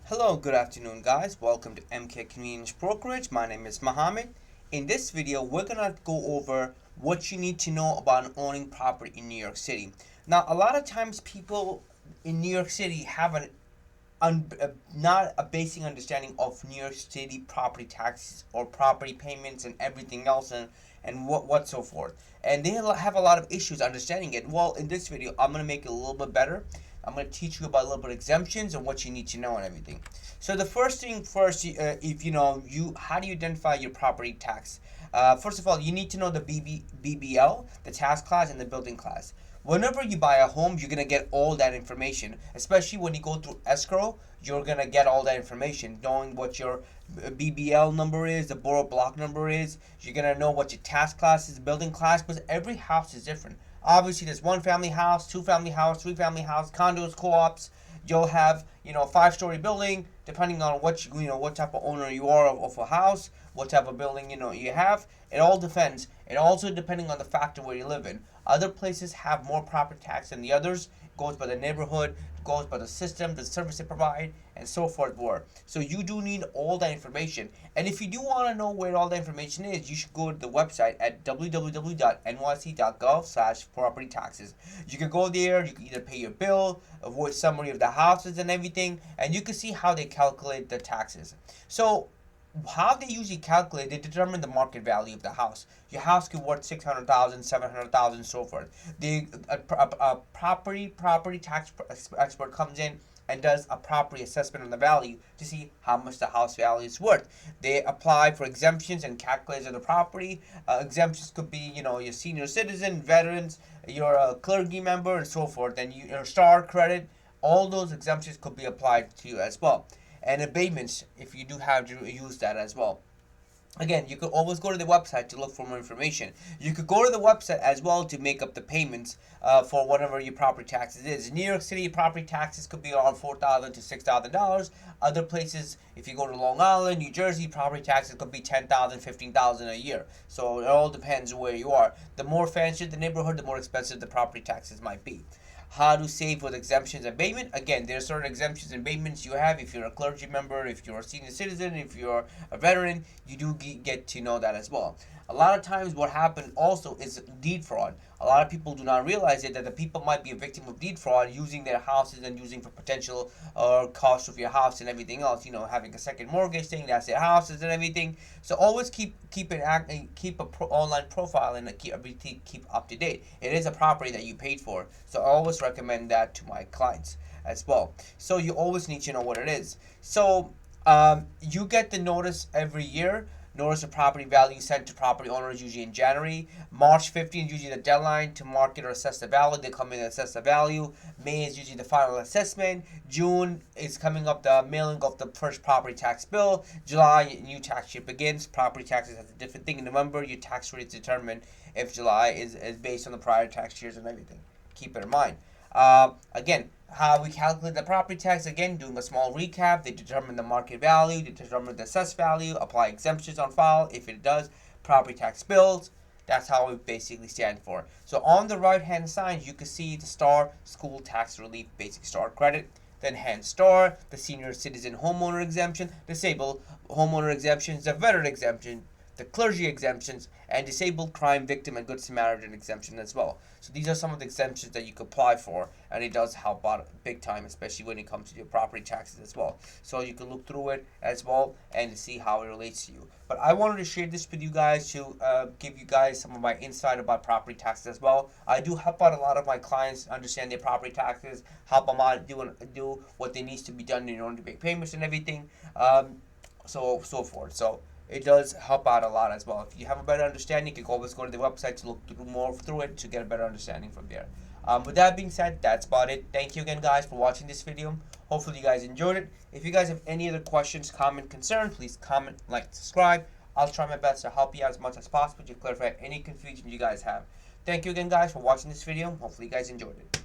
Hello, good afternoon, guys. Welcome to MK Convenience Brokerage. My name is Mohammed. In this video, we're gonna go over what you need to know about owning property in New York City. Now, a lot of times people in New York City have not a basic understanding of New York City property taxes or property payments and everything else and what so forth. And they have a lot of issues understanding it. Well, in this video, I'm going to make it a little bit better. I'm going to teach you about a little bit of exemptions and what you need to know and everything. So the first thing first, if how do you identify your property tax? First of all, you need to know the BBL, the tax class, and the building class. Whenever you buy a home, you're going to get all that information, especially when you go through escrow. You're going to get all that information, knowing what your BBL number is, the borough block number is. You're going to know what your tax class is, building class, because every house is different. Obviously, there's one family house, two family house, three family house, condos, co-ops. You'll have, a 5-story building, depending on what type of owner you are of a house, what type of building you have. It all depends. It also depending on the factor where you live in. Other places have more property tax than the others. It goes by the neighborhood, it goes by the system, the service they provide, and so forth more. So you do need all that information. And if you do want to know where all the information is, you should go to the website at www.nysc.gov/property taxes. You can go there, you can either pay your bill, avoid summary of the houses and everything, and you can see how they calculate the taxes. So how they usually calculate, they determine the market value of the house. Your house could worth 600,000, 700,000, so forth. A property tax expert comes in and does a property assessment on the value to see how much the house value is worth. They apply for exemptions and calculates the property. Exemptions could be, your senior citizen, veterans, you're a clergy member, and so forth, and your star credit. All those exemptions could be applied to you as well. And abatements, if you do have to use that as well. Again, you could always go to the website to look for more information. You could go to the website as well to make up the payments for whatever your property taxes is. In New York City, property taxes could be around $4,000 to $6,000. Other places, if you go to Long Island, New Jersey, property taxes could be $10,000, $15,000 a year. So it all depends where you are. The more fancier the neighborhood, the more expensive the property taxes might be. How to save with exemptions and abatement. Again, there are certain exemptions and abatements you have if you're a clergy member, if you're a senior citizen, if you're a veteran. You do get to know that as well. A lot of times what happens also is deed fraud. A lot of people do not realize it, that the people might be a victim of deed fraud using their houses and using for potential cost of your house and everything else. Having a second mortgage saying that's their houses and everything. So always keep online profile and keep everything keep up to date. It is a property that you paid for, so I always recommend that to my clients as well. So you always need to know what it is. So you get the notice every year. Notice of property value sent to property owners usually in January. March 15th is usually the deadline to market or assess the value. They come in and assess the value. May is usually the final assessment. June is coming up the mailing of the first property tax bill. July, new tax year begins. Property taxes has a different thing. In November, your tax rate is determined if July is based on the prior tax years and everything. Keep it in mind. Again, how we calculate the property tax, again, doing a small recap. They determine the market value, they determine the assessed value, apply exemptions on file if it does, property tax bills. That's how it basically stands for. So on the right hand side, you can see the STAR, School Tax Relief Basic STAR Credit. The Enhanced STAR, the Senior Citizen Homeowner Exemption, Disabled Homeowner Exemptions, the Veteran Exemption, the clergy exemptions, and disabled crime victim and good Samaritan exemption as well. So these are some of the exemptions that you could apply for, and it does help out big time, especially when it comes to your property taxes as well. So you can look through it as well and see how it relates to you. But I wanted to share this with you guys to give you guys some of my insight about property taxes as well. I do help out a lot of my clients understand their property taxes, help them out do what they needs to be done in order to make payments and everything, so forth. So it does help out a lot as well. If you have a better understanding, you can always go to the website to look through it to get a better understanding from there. With that being said, that's about it. Thank you again, guys, for watching this video. Hopefully you guys enjoyed it. If you guys have any other questions, comment, concern, please comment, like, subscribe. I'll try my best to help you out as much as possible to clarify any confusion you guys have. Thank you again, guys, for watching this video. Hopefully you guys enjoyed it.